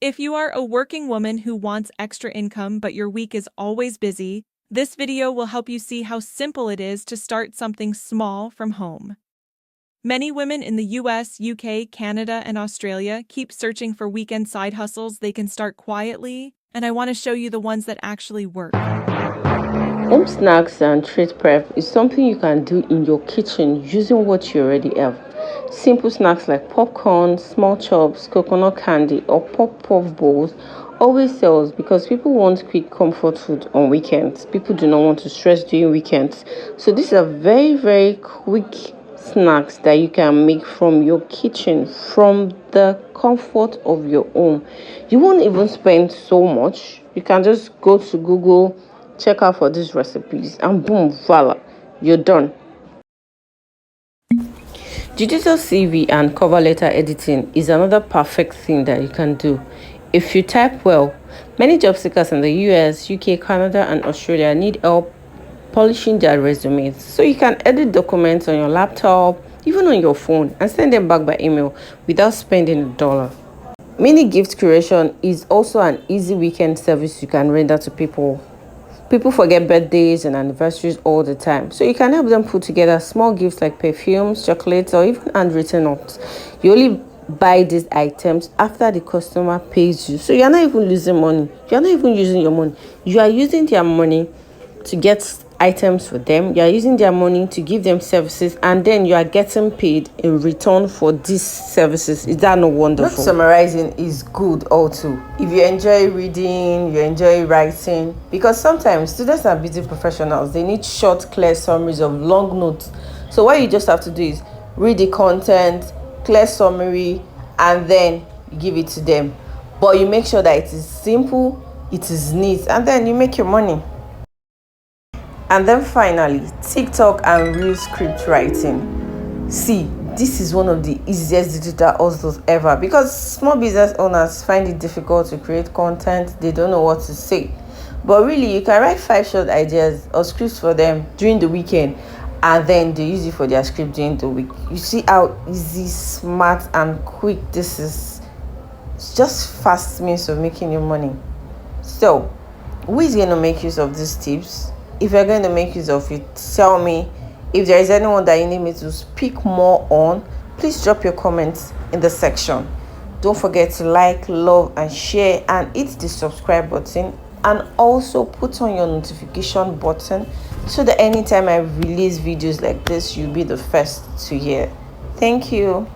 If you are a working woman who wants extra income but your week is always busy, this video will help you see how simple it is to start something small from home. Many women in the US, UK, Canada, and Australia keep searching for weekend side hustles they can start quietly, and I want to show you the ones that actually work. Home snacks and treat prep is something you can do in your kitchen using what you already have. Simple snacks like popcorn, small chops, coconut candy, or pop bowls always sells because people want quick comfort food on weekends. People do not want to stress during weekends. So these are very quick snacks that you can make from your kitchen, from the comfort of your home. You won't even spend so much. You can just go to Google, check out for these recipes, and boom, voila, you're done. Digital CV and cover letter editing is another perfect thing that you can do. If you type well, many job seekers in the US, UK, Canada, and Australia need help polishing their resumes. So you can edit documents on your laptop, even on your phone, and send them back by email without spending $1. Mini gift creation is also an easy weekend service you can render to people. People forget birthdays and anniversaries all the time, so you can help them put together small gifts like perfumes, chocolates, or even handwritten notes. You only buy these items after the customer pays you, so you're not even losing money. You're not even using your money. You are using their money to get items for them. You are using their money to give them services, and then you are getting paid in return for these services. Is that not wonderful? Not summarizing is good also. If you enjoy reading, you enjoy writing, because sometimes students are busy professionals. They need short, clear summaries of long notes. So what you just have to do is read the content, clear summary, and then you give it to them. But you make sure that it is simple, it is neat, and then you make your money. And then finally, TikTok and real script writing. See, this is one of the easiest digital hustles ever because small business owners find it difficult to create content. They don't know what to say. But really, you can write 5 short ideas or scripts for them during the weekend, and then they use it for their script during the week. You see how easy, smart, and quick this is. It's just fast means of making your money. So, who is going to make use of these tips? If you're going to make use of it, tell me. If there is anyone that you need me to speak more on, please drop your comments in the section. Don't forget to like, love, and share, and hit the subscribe button, and also put on your notification button so that anytime I release videos like this, you'll be the first to hear. Thank you.